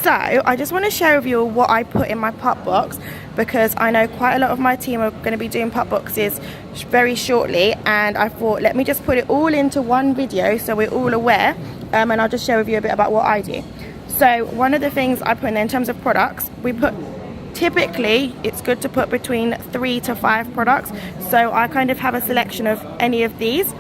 So I just want to share with you what I put in my Pupp box, because I know quite a lot of my team are going to be doing Pupp boxes very shortly, and I thought let me just put it all into one video so we're all aware, and I'll just share with you a bit about what I do. So one of the things I put in terms of products, we put, typically it's good to put between 3 to 5 products, so I kind of have a selection of any of these.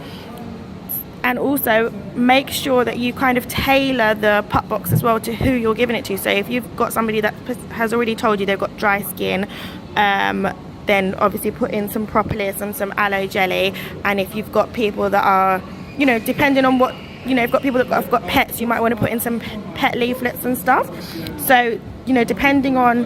And also make sure that you kind of tailor the Pupp box as well to who you're giving it to. So if you've got somebody that has already told you they've got dry skin, then obviously put in some propolis and some aloe jelly. And if you've got people that are, you know, depending on what, you know, you've got people that have got pets, you might want to put in some pet leaflets and stuff. So, you know, depending on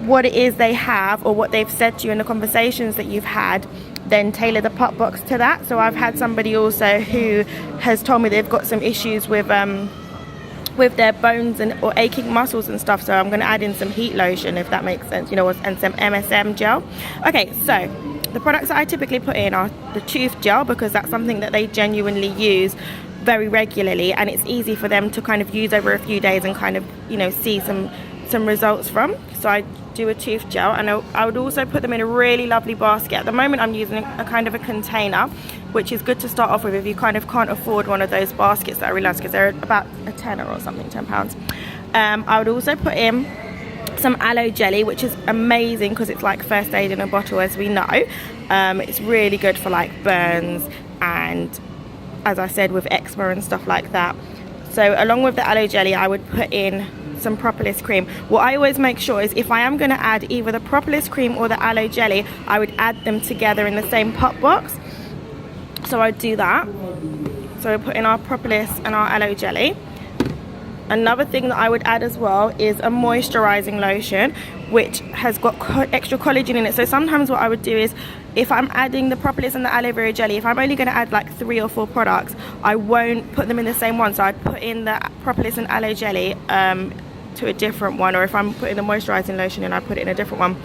what it is they have or what they've said to you in the conversations that you've had, then tailor the Pupp box to that. So I've had somebody also who has told me they've got some issues with their bones or aching muscles and stuff, so I'm going to add in some heat lotion, if that makes sense, you know, and some MSM gel. Okay, so the products that I typically put in are the tooth gel, because that's something that they genuinely use very regularly, and it's easy for them to kind of use over a few days and kind of, you know, see some results from. So I do a tooth gel, and I would also put them in a really lovely basket. At the moment I'm using a kind of a container, which is good to start off with if you kind of can't afford one of those baskets that I realised, because they're about a tenner or something, £10. I would also put in some aloe jelly, which is amazing because it's like first aid in a bottle, as we know. It's really good for like burns and, as I said, with eczema and stuff like that. So along with the aloe jelly, I would put in some propolis cream. What I always make sure is if I am going to add either the propolis cream or the aloe jelly, I would add them together in the same Pupp box. So I'd do that. So we put in our propolis and our aloe jelly. Another thing that I would add as well is a moisturizing lotion, which has got extra collagen in it. So sometimes what I would do is, if I'm adding the propolis and the aloe vera jelly, if I'm only going to add like 3 or 4 products, I won't put them in the same one. So I'd put in the propolis and aloe jelly to a different one, or if I'm putting the moisturizing lotion in, I put it in a different one.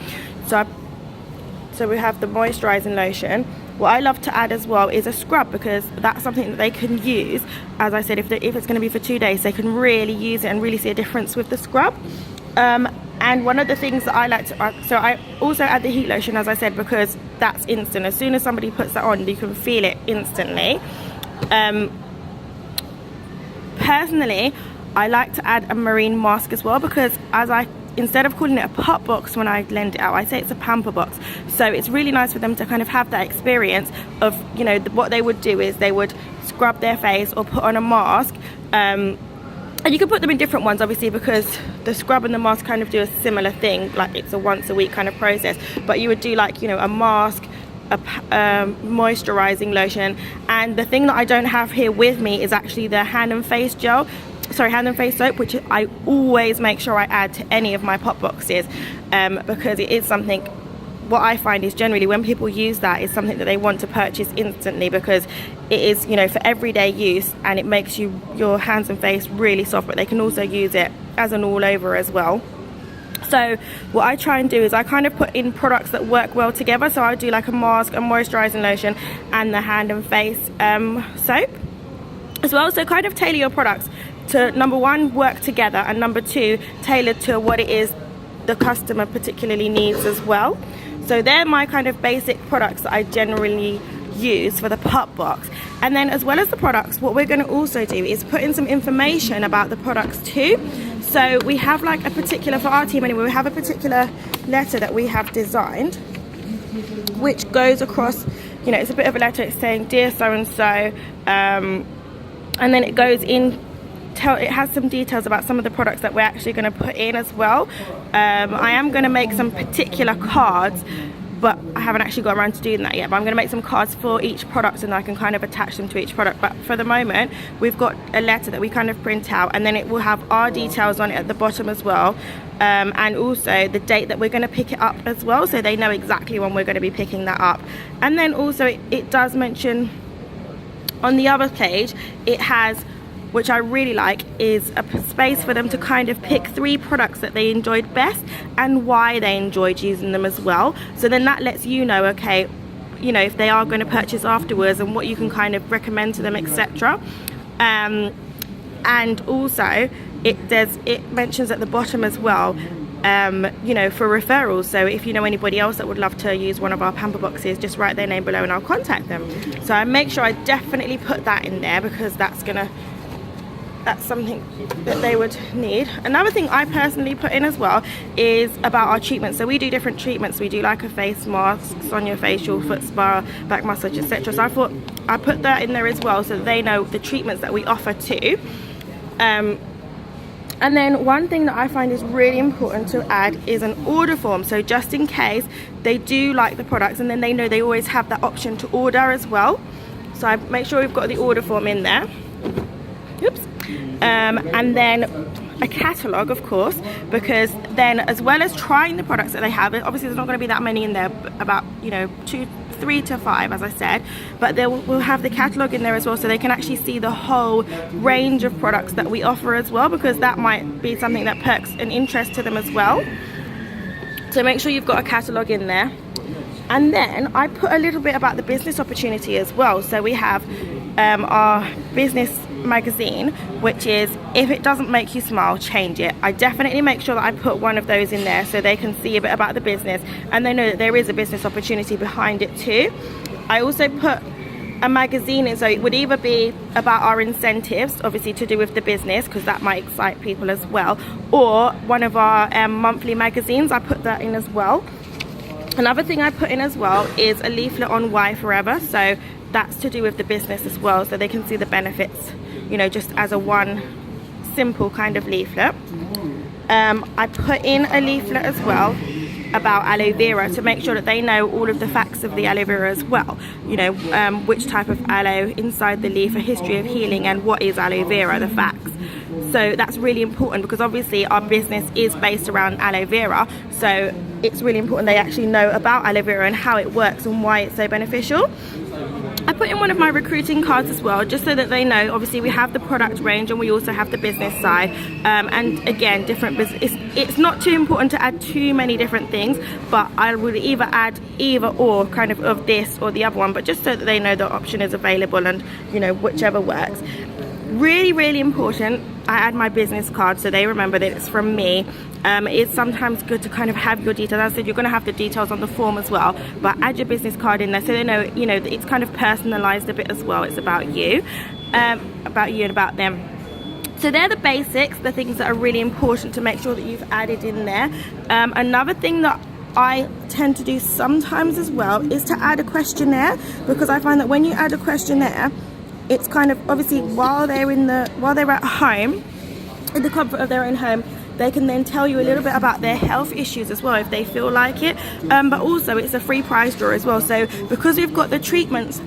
So we have the moisturizing lotion. What I love to add as well is a scrub, because that's something that they can use. As I said, if it's going to be for 2 days, they can really use it and really see a difference with the scrub. And one of the things that I like to, so I also add the heat lotion, as I said, because that's instant. As soon as somebody puts that on, you can feel it instantly. Personally, I like to add a marine mask as well, because instead of calling it a Pupp box when I lend it out, I say it's a pamper box. So it's really nice for them to kind of have that experience of, you know, what they would do is they would scrub their face or put on a mask. And you can put them in different ones, obviously, because the scrub and the mask kind of do a similar thing, like it's a once a week kind of process. But you would do like, you know, a mask, a moisturizing lotion, and the thing that I don't have here with me is actually the hand and face soap, which I always make sure I add to any of my Pupp boxes, because it is something, what I find is generally when people use that, is something that they want to purchase instantly, because it is, you know, for everyday use, and it makes your hands and face really soft, but they can also use it as an all over as well. So what I try and do is I kind of put in products that work well together. So I do like a mask, a moisturizing lotion, and the hand and face soap as well. So kind of tailor your products to, number one, work together, and number two, tailored to what it is the customer particularly needs as well. So they're my kind of basic products that I generally use for the Pupp box. And then as well as the products, what we're going to also do is put in some information about the products too. So we have like a particular, for our team anyway, we have a particular letter that we have designed, which goes across, you know, it's a bit of a letter. It's saying, dear so-and-so, and then it goes in, it has some details about some of the products that we're actually going to put in as well. I am going to make some particular cards, but I haven't actually got around to doing that yet. But I'm going to make some cards for each product, and I can kind of attach them to each product. But for the moment, we've got a letter that we kind of print out, and then it will have our details on it at the bottom as well, and also the date that we're going to pick it up as well, so they know exactly when we're going to be picking that up. And then also it does mention on the other page, it has, which I really like, is a space for them to kind of pick 3 products that they enjoyed best and why they enjoyed using them as well. So then that lets you know, okay, you know, if they are going to purchase afterwards, and what you can kind of recommend to them, etc. And also it mentions at the bottom as well, you know, for referrals. So if you know anybody else that would love to use one of our pamper boxes, just write their name below and I'll contact them. So I make sure I definitely put that in there, because that's something that they would need. Another thing I personally put in as well is about our treatments. So we do different treatments. We do like a face mask, Sonia facial, foot spa, back massage, etc. So I thought I put that in there as well, so they know the treatments that we offer too. And then one thing that I find is really important to add is an order form. So just in case they do like the products, and then they know they always have that option to order as well. So I make sure we've got the order form in there. Oops. And then a catalogue, of course, because then, as well as trying the products that they have, obviously there's not going to be that many in there, about, you know, 3 to 5 as I said, but we'll have the catalogue in there as well, so they can actually see the whole range of products that we offer as well, because that might be something that perks an interest to them as well. So make sure you've got a catalogue in there. And then I put a little bit about the business opportunity as well. So we have our business magazine, which is if it doesn't make you smile, change it. I definitely make sure that I put one of those in there so they can see a bit about the business and they know that there is a business opportunity behind it too. I also put a magazine in, so it would either be about our incentives, obviously to do with the business, because that might excite people as well, or one of our monthly magazines. I put that in as well. Another thing I put in as well is a leaflet on Why Forever, so that's to do with the business as well, so they can see the benefits, you know, just as a one simple kind of leaflet. I put in a leaflet as well about aloe vera to make sure that they know all of the facts of the aloe vera as well, you know, which type of aloe inside the leaf, a history of healing, and what is aloe vera, the facts. So that's really important, because obviously our business is based around aloe vera, so it's really important they actually know about aloe vera and how it works and why it's so beneficial. I put in one of my recruiting cards as well, just so that they know, obviously we have the product range and we also have the business side, and again, different business. It's not too important to add too many different things, but I would either add either or kind of this or the other one, but just so that they know the option is available and, you know, whichever works. Really, really important, I add my business card so they remember that it's from me. It's sometimes good to kind of have your details. As I said, you're going to have the details on the form as well, but add your business card in there so they know, you know, it's kind of personalized a bit as well. It's about you and about them. So they're the basics, the things that are really important to make sure that you've added in there. Another thing that I tend to do sometimes as well is to add a questionnaire, because I find that when you add a questionnaire, it's kind of, obviously while they're at home, in the comfort of their own home, they can then tell you a little bit about their health issues as well if they feel like it, but also it's a free prize draw as well. So because we've got the treatments,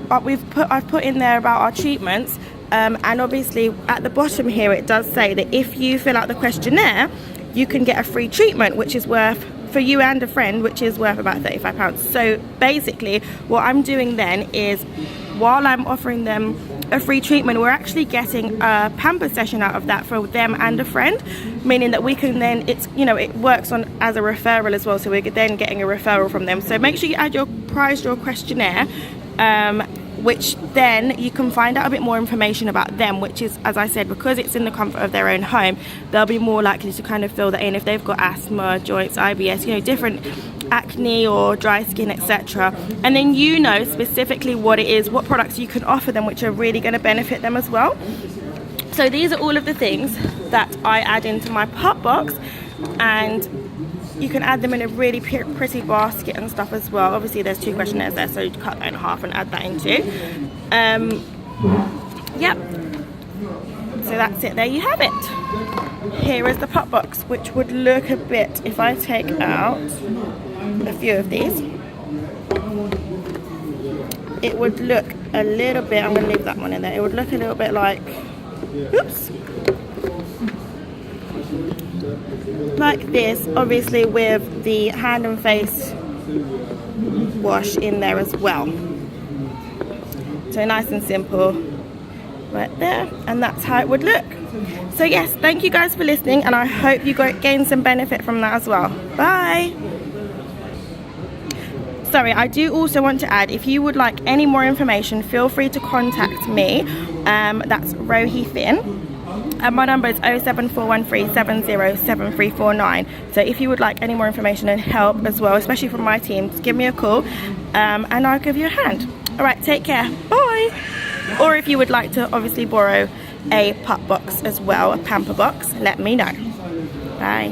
I've put in there about our treatments, and obviously at the bottom here it does say that if you fill out the questionnaire, you can get a free treatment, which is worth, for you and a friend, which is worth about £35. So basically what I'm doing then is, while I'm offering them a free treatment, we're actually getting a pamper session out of that for them and a friend, meaning that we can then, it's, you know, it works on as a referral as well, so we're then getting a referral from them. So make sure you add your prize draw questionnaire, which then you can find out a bit more information about them, which is, as I said, because it's in the comfort of their own home, they'll be more likely to kind of fill that in if they've got asthma, joints, IBS, you know, different acne or dry skin, etc. And then you know specifically what it is, what products you can offer them, which are really going to benefit them as well. So these are all of the things that I add into my Pupp box, and you can add them in a really pretty basket and stuff as well. Obviously there's 2 questionnaires there, so you cut that in half and add that in too. Yep, so that's it, there you have it. Here is the Pupp box, which would look a bit, if I take out a few of these, it would look a little bit, I'm going to leave that one in there, it would look a little bit like, oops, like this, obviously with the hand and face wash in there as well. So nice and simple right there, and that's how it would look. So yes, thank you guys for listening, and I hope you gain some benefit from that as well. Bye. Sorry, I do also want to add, if you would like any more information, feel free to contact me. That's Rohi Finn. and my number is 07413707349. So if you would like any more information and help as well, especially from my team, just give me a call, and I'll give you a hand. All right, take care, bye. Or if you would like to obviously borrow a pup box as well, a pamper box, let me know. Bye.